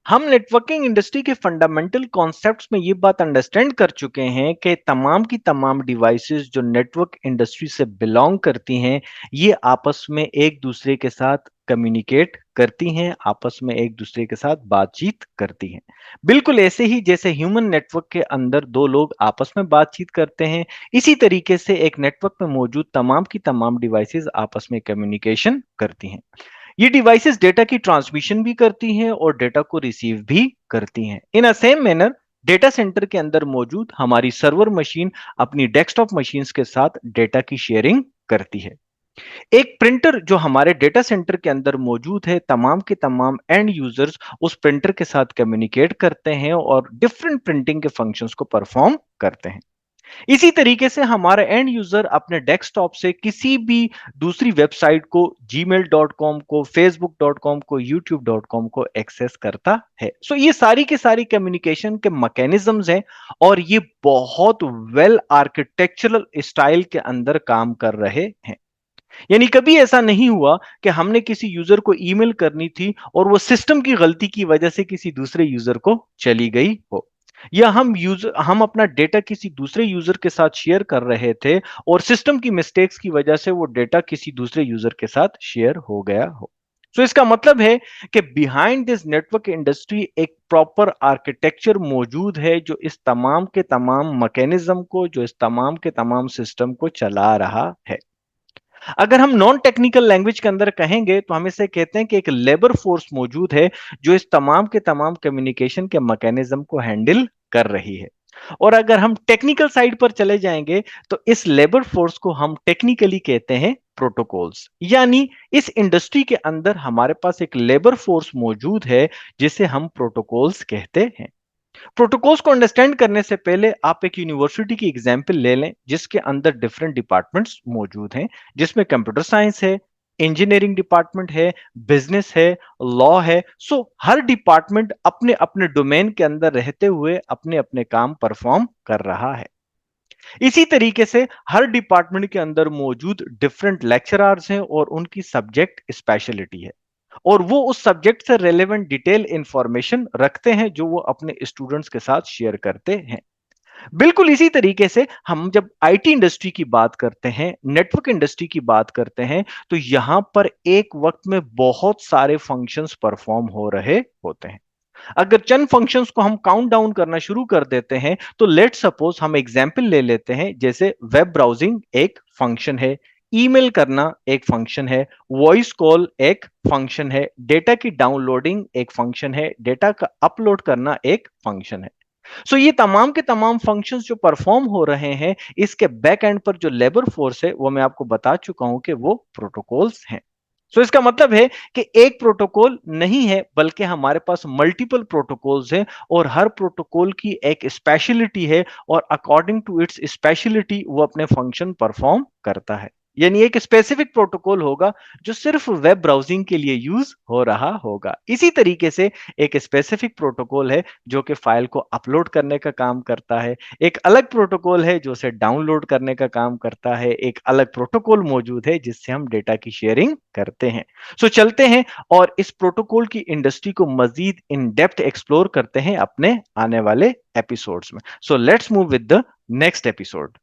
हम networking industry के fundamental concepts में ये बात अंडरस्टैंड कर चुके हैं कि तमाम की तमाम डिवाइसेस जो नेटवर्क इंडस्ट्री से बिलोंग करती हैं, ये आपस में एक दूसरे के साथ कम्युनिकेट करती हैं, आपस में एक दूसरे के साथ बातचीत करती हैं। बिल्कुल ऐसे ही जैसे ह्यूमन नेटवर्क के अंदर दो लोग आपस में बातचीत करते हैं, इसी तरीके से एक नेटवर्क में मौजूद तमाम की तमाम डिवाइसेस आपस में कम्युनिकेशन करती हैं। ये डिवाइसेस डेटा की ट्रांसमिशन भी करती हैं और डेटा को रिसीव भी करती हैं। In a same manner data center के अंदर मौजूद हमारी सर्वर मशीन अपनी डेस्कटॉप मशीन्स के साथ डेटा की शेयरिंग करती है। एक प्रिंटर जो हमारे डेटा सेंटर के अंदर मौजूद है, तमाम के तमाम एंड यूजर्स उस प्रिंटर के साथ कम्युनिकेट करते हैं और डिफरेंट प्रिंटिंग के फंक्शंस को परफॉर्म करते हैं। इसी तरीके से हमारा एंड यूजर अपने डेस्कटॉप से किसी भी दूसरी वेबसाइट को, gmail.com को, facebook.com को, youtube.com को एक्सेस करता है। सो ये सारी की सारी कम्युनिकेशन के मैकेनिज्म्स हैं और ये बहुत वेल आर्किटेक्चरल स्टाइल के अंदर काम कर रहे हैं। यानी कभी ऐसा नहीं हुआ कि हमने किसी यूजर को ईमेल करनी थी और वो सिस्टम की गलती की वजह से किसी दूसरे यूजर को चली गई हो, या हम अपना डेटा किसी दूसरे यूजर के साथ शेयर कर रहे थे और सिस्टम की मिस्टेक्स की वजह से वो डेटा किसी दूसरे यूजर के साथ शेयर हो गया हो। तो इसका मतलब है कि बिहाइंड दिस नेटवर्क इंडस्ट्री एक प्रॉपर आर्किटेक्चर मौजूद है जो इस तमाम के तमाम मैकेनिज्म को, जो इस तमाम के तमाम सिस्टम को चला रहा है। अगर हम नॉन टेक्निकल लैंग्वेज के अंदर कहेंगे तो हम इसे कहते हैं कि एक लेबर फोर्स मौजूद है जो इस तमाम के तमाम कम्युनिकेशन के मैकेनिज्म को हैंडल कर रही है। और अगर हम टेक्निकल साइड पर चले जाएंगे तो इस लेबर फोर्स को हम टेक्निकली कहते हैं प्रोटोकॉल्स। यानी इस इंडस्ट्री के अंदर हमारे पास एक लेबर फोर्स मौजूद है जिसे हम प्रोटोकॉल्स कहते हैं। प्रोटोकॉल्स को अंडरस्टैंड करने से पहले आप एक यूनिवर्सिटी की एग्जाम्पल ले लें जिसके अंदर डिफरेंट डिपार्टमेंट्स मौजूद हैं, जिसमें कंप्यूटर साइंस है, इंजीनियरिंग डिपार्टमेंट है, बिजनेस है, लॉ है। सो हर डिपार्टमेंट अपने अपने डोमेन के अंदर रहते हुए अपने अपने काम परफॉर्म कर रहा है। इसी तरीके से हर डिपार्टमेंट के अंदर मौजूद डिफरेंट लेक्चरर्स हैं और उनकी सब्जेक्ट स्पेशलिटी है और वो उस सब्जेक्ट से रेलेवेंट डिटेल इंफॉर्मेशन रखते हैं जो वो अपने स्टूडेंट्स के साथ शेयर करते हैं। बिल्कुल इसी तरीके से हम जब आईटी इंडस्ट्री की बात करते हैं, नेटवर्क इंडस्ट्री की बात करते हैं, तो यहां पर एक वक्त में बहुत सारे फंक्शंस परफॉर्म हो रहे होते हैं। अगर चंद फंक्शंस को हम काउंट डाउन करना शुरू कर देते हैं तो लेट सपोज हम एग्जांपल ले लेते हैं, जैसे वेब ब्राउजिंग एक फंक्शन है, ईमेल करना एक फंक्शन है, वॉइस कॉल एक फंक्शन है, डेटा की डाउनलोडिंग एक फंक्शन है, डेटा का अपलोड करना एक फंक्शन है। सो ये तमाम के तमाम फंक्शंस जो परफॉर्म हो रहे हैं, इसके बैक एंड पर जो लेबर फोर्स है वो मैं आपको बता चुका हूं कि वो प्रोटोकॉल्स हैं। सो इसका मतलब है कि एक प्रोटोकॉल नहीं है बल्कि हमारे पास मल्टीपल प्रोटोकॉल्स हैं और हर प्रोटोकॉल की एक स्पेशलिटी है और अकॉर्डिंग टू इट्स स्पेशलिटी वो अपने फंक्शन परफॉर्म करता है। यानी एक स्पेसिफिक प्रोटोकॉल होगा जो सिर्फ वेब ब्राउजिंग के लिए यूज हो रहा होगा। इसी तरीके से एक स्पेसिफिक प्रोटोकॉल है जो कि फाइल को अपलोड करने का काम करता है, एक अलग प्रोटोकॉल है जो उसे डाउनलोड करने का काम करता है, एक अलग प्रोटोकॉल मौजूद है जिससे हम डेटा की शेयरिंग करते हैं। सो चलते हैं और इस प्रोटोकॉल की इंडस्ट्री को मजीद इन डेप्थ एक्सप्लोर करते हैं अपने आने वाले एपिसोड्स में। So let's move with the next episode.